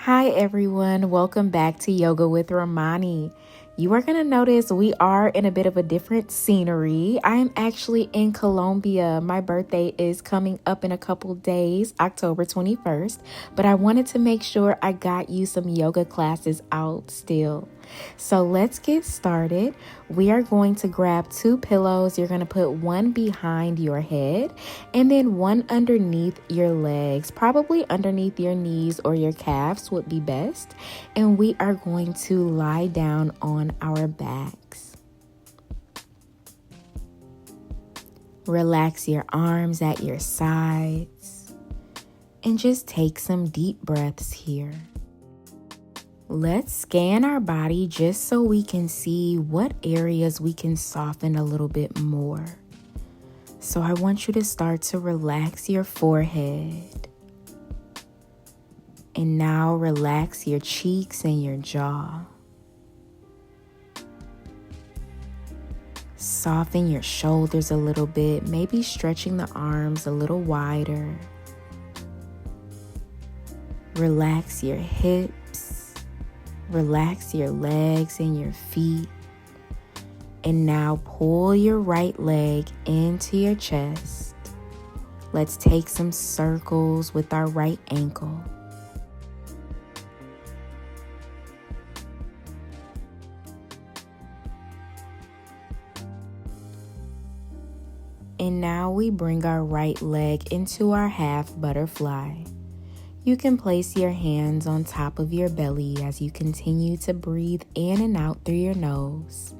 Hi everyone, welcome back to Yoga with RAMONI. You are going to notice we are in a bit of a different scenery. I am actually in Colombia. My birthday is coming up in a couple days, October 21st, but I wanted to make sure I got you some yoga classes out still. So let's get started. We are going to grab 2 pillows. You're going to put one behind your head and then one underneath your legs, probably underneath your knees or your calves would be best. And we are going to lie down on our backs. Relax your arms at your sides and just take some deep breaths here. Let's scan our body just so we can see what areas we can soften a little bit more. So I want you to start to relax your forehead. And now relax your cheeks and your jaw. Soften your shoulders a little bit, maybe stretching the arms a little wider. Relax your hips. Relax your legs and your feet. And now pull your right leg into your chest. Let's take some circles with our right ankle. And now we bring our right leg into our half butterfly. You can place your hands on top of your belly as you continue to breathe in and out through your nose.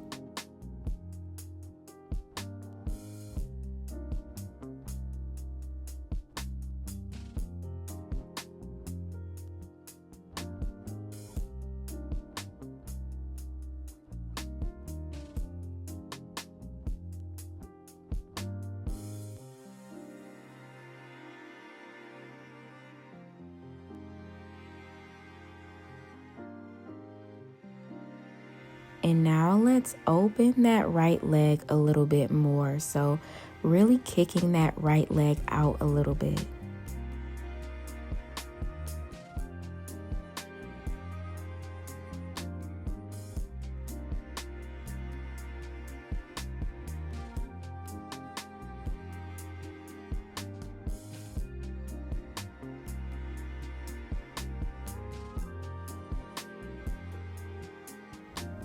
And now let's open that right leg a little bit more. So really kicking that right leg out a little bit.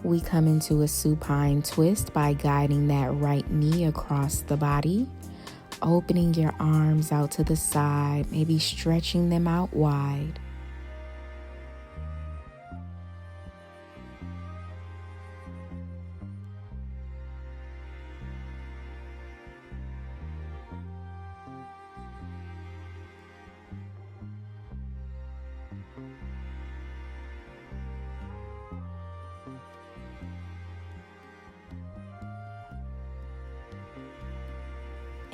We come into a supine twist by guiding that right knee across the body, opening your arms out to the side, maybe stretching them out wide.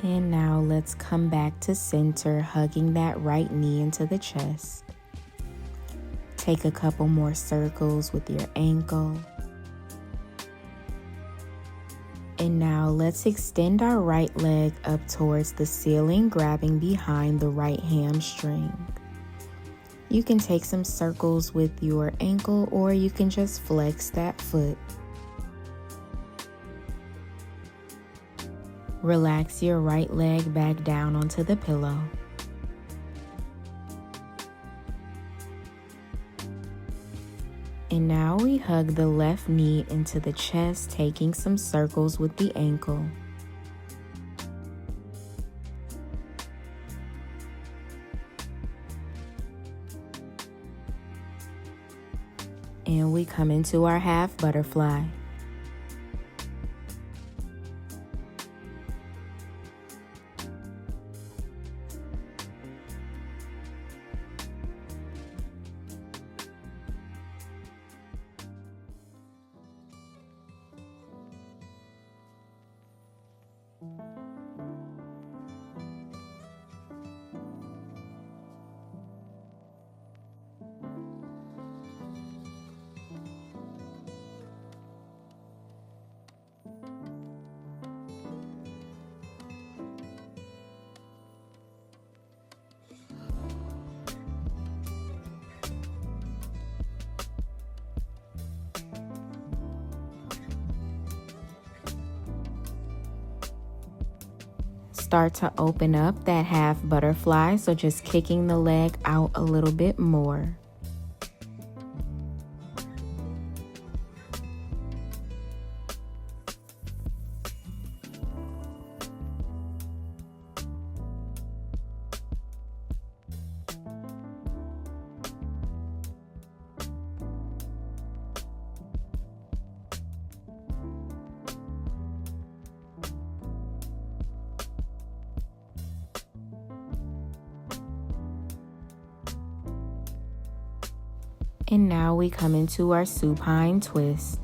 And now let's come back to center, hugging that right knee into the chest. Take a couple more circles with your ankle. And now let's extend our right leg up towards the ceiling, grabbing behind the right hamstring. You can take some circles with your ankle, or you can just flex that foot. Relax your right leg back down onto the pillow. And now we hug the left knee into the chest, taking some circles with the ankle. And we come into our half butterfly. start to open up that half butterfly, so just kicking the leg out a little bit more. And now we come into our supine twist.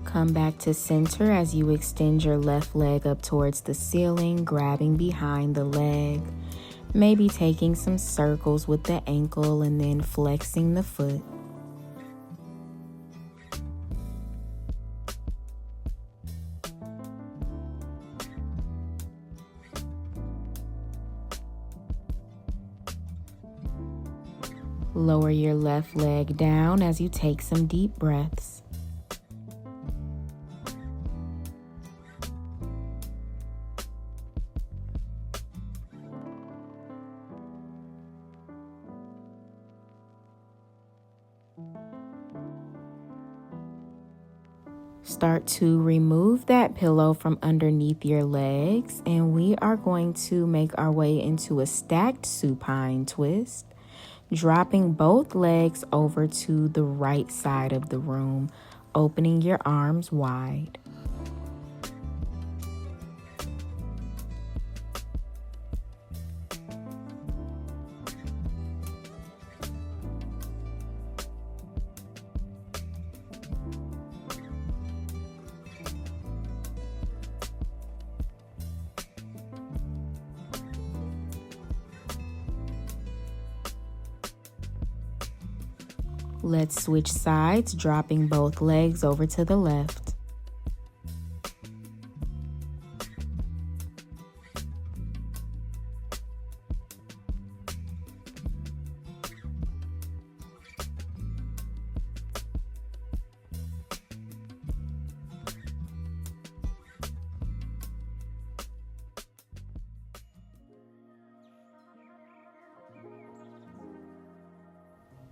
Come back to center as you extend your left leg up towards the ceiling, grabbing behind the leg, maybe taking some circles with the ankle and then flexing the foot. Lower your left leg down as you take some deep breaths. Start to remove that pillow from underneath your legs, and we are going to make our way into a stacked supine twist, dropping both legs over to the right side of the room, opening your arms wide. Let's switch sides, dropping both legs over to the left.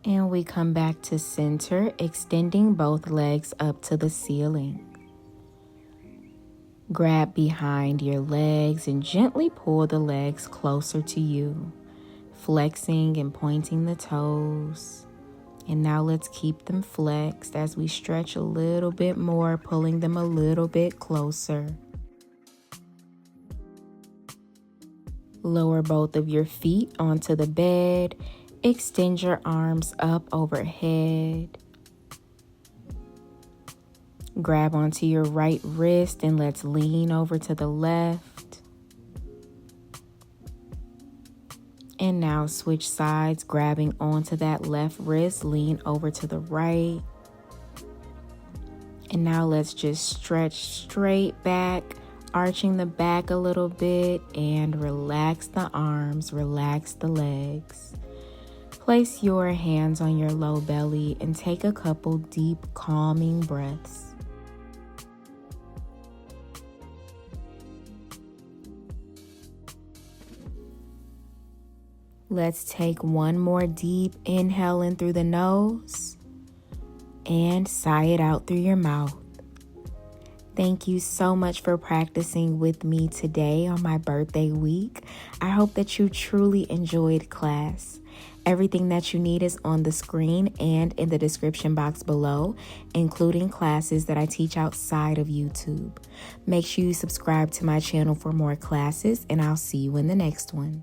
And we come back to center, extending both legs up to the ceiling. Grab behind your legs and gently pull the legs closer to you, flexing and pointing the toes. And now let's keep them flexed as we stretch a little bit more, pulling them a little bit closer. Lower both of your feet onto the bed. Extend your arms up overhead. Grab onto your right wrist and let's lean over to the left. And now switch sides, grabbing onto that left wrist, lean over to the right. And now let's just stretch straight back, arching the back a little bit, and relax the arms, relax the legs. Place your hands on your low belly and take a couple deep, calming breaths. Let's take one more deep inhale in through the nose and sigh it out through your mouth. Thank you so much for practicing with me today on my birthday week. I hope that you truly enjoyed class. Everything that you need is on the screen and in the description box below, including classes that I teach outside of YouTube. Make sure you subscribe to my channel for more classes, and I'll see you in the next one.